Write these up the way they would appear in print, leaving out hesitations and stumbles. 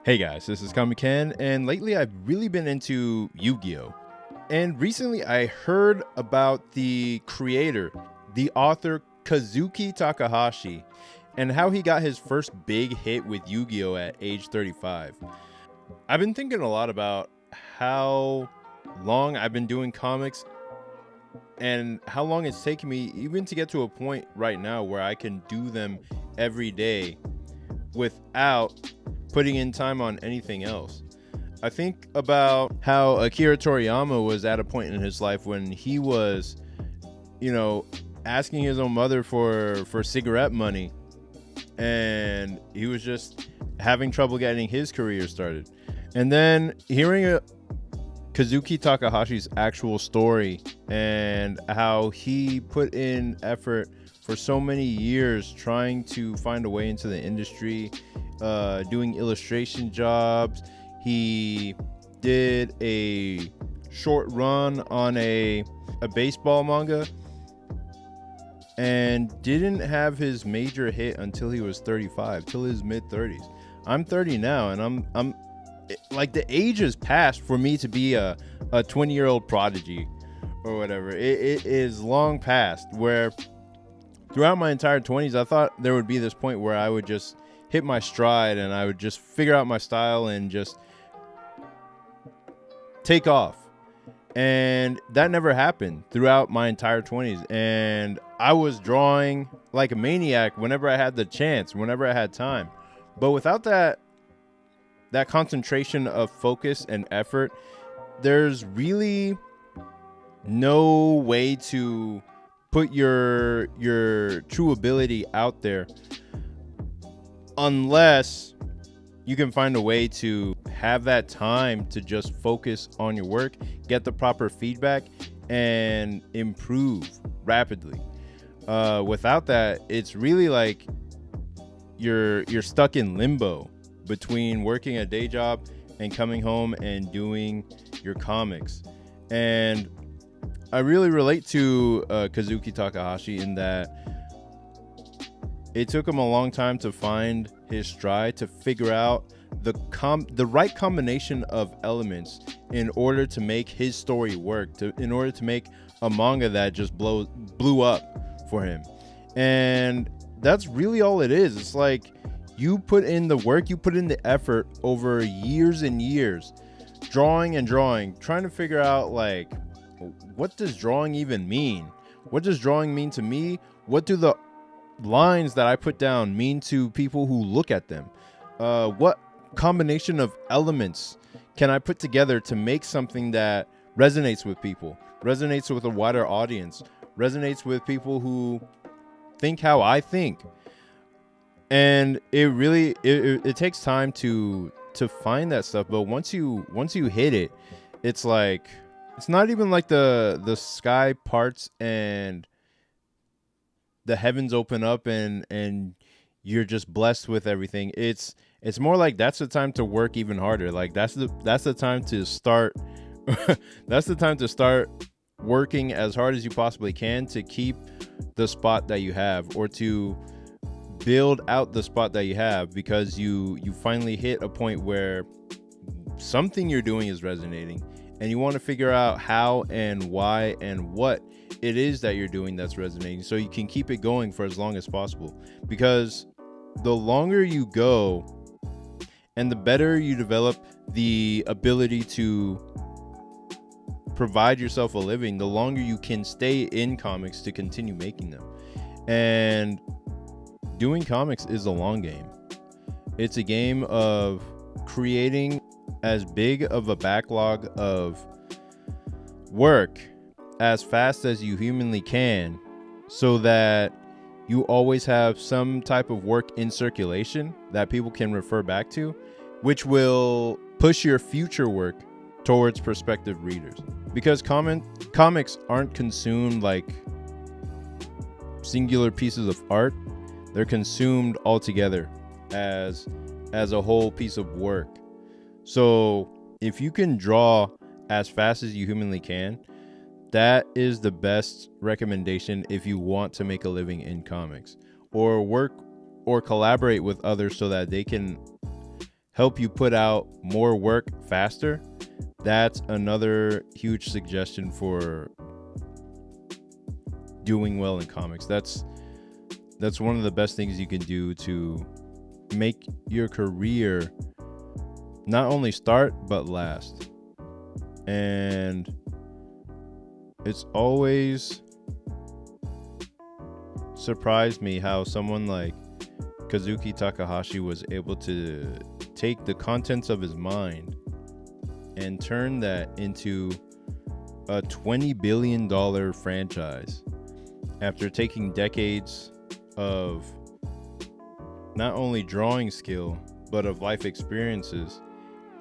Hey guys, this is Kamiken, and lately I've really been into Yu-Gi-Oh! And recently I heard about the creator, the author Kazuki Takahashi, and how he got his first big hit with Yu-Gi-Oh! At age 35. I've been thinking a lot about how long I've been doing comics and how long it's taken me even to get to a point right now where I can do them every day without putting in time on anything else. I think about how Akira Toriyama was at a point in his life when he was, asking his own mother for cigarette money, and he was just having trouble getting his career started. And then hearing Kazuki Takahashi's actual story and how he put in effort for so many years trying to find a way into the industry, doing illustration jobs. He did a short run on a baseball manga and didn't have his major hit until he was 35, till his mid-30s. I'm 30 now, and I'm like, the age has passed for me to be a 20-year-old prodigy or whatever. It is long past, where throughout my entire 20s, I thought there would be this point where I would just hit my stride and I would just figure out my style and just take off. And that never happened throughout my entire 20s. And I was drawing like a maniac whenever I had the chance, whenever I had time. But without that concentration of focus and effort, there's really no way to put your true ability out there unless you can find a way to have that time to just focus on your work, get the proper feedback, and improve rapidly. Without that, it's really like you're stuck in limbo between working a day job and coming home and doing your comics. And I really relate to Kazuki Takahashi in that it took him a long time to find his stride, to figure out the right combination of elements in order to make his story work, in order to make a manga that just blew up for him. And that's really all it is. It's like, you put in the work, you put in the effort over years and years, drawing and drawing, trying to figure out, like, what does drawing even mean? What does drawing mean to me? What do the lines that I put down mean to people who look at them? What combination of elements can I put together to make something that resonates with people, resonates with a wider audience, resonates with people who think how I think? And it really it takes time to find that stuff. But once you hit it, it's like, it's not even like the sky parts and the heavens open up and you're just blessed with everything. It's more like that's the time to work even harder. Like that's the time to start that's the time to start working as hard as you possibly can to keep the spot that you have, or to build out the spot that you have, because you finally hit a point where something you're doing is resonating, and you want to figure out how and why and what it is that you're doing that's resonating, so you can keep it going for as long as possible. Because the longer you go and the better you develop the ability to provide yourself a living, the longer you can stay in comics to continue making them. And doing comics is a long game. It's a game of creating as big of a backlog of work as fast as you humanly can, so that you always have some type of work in circulation that people can refer back to, which will push your future work towards prospective readers. Because comics aren't consumed like singular pieces of art. They're consumed all together as a whole piece of work. So if you can draw as fast as you humanly can, that is the best recommendation if you want to make a living in comics, or work or collaborate with others so that they can help you put out more work faster, that's another huge suggestion for doing well in comics. That's one of the best things you can do to make your career not only start but last. And it's always surprised me how someone like Kazuki Takahashi was able to take the contents of his mind and turn that into a $20 billion franchise after taking decades of not only drawing skill but of life experiences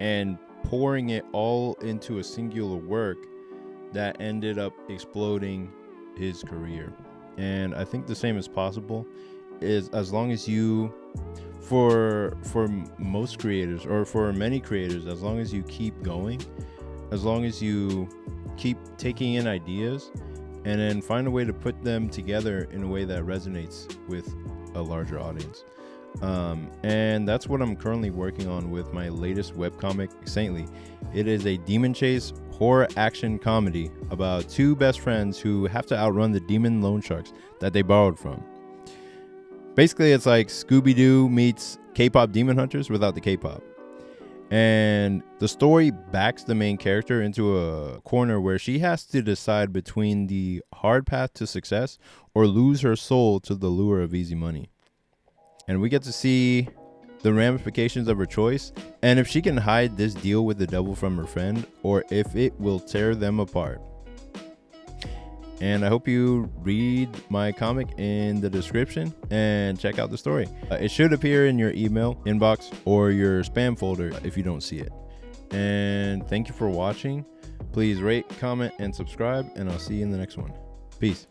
and pouring it all into a singular work that ended up exploding his career. And I think the same is possible, is as long as you, for most creators or for many creators, as long as you keep going, as long as you keep taking in ideas and then find a way to put them together in a way that resonates with a larger audience. And that's what I'm currently working on with my latest webcomic, Saintly. It is a demon chase horror action comedy about two best friends who have to outrun the demon loan sharks that they borrowed from. Basically, it's like Scooby-Doo meets K-pop Demon Hunters without the K-pop. And the story backs the main character into a corner where she has to decide between the hard path to success or lose her soul to the lure of easy money. And we get to see the ramifications of her choice and if she can hide this deal with the devil from her friend or if it will tear them apart. And I hope you read my comic in the description and check out the story. It should appear in your email inbox or your spam folder if you don't see it. And thank you for watching. Please rate, comment, and subscribe, and I'll see you in the next one. Peace.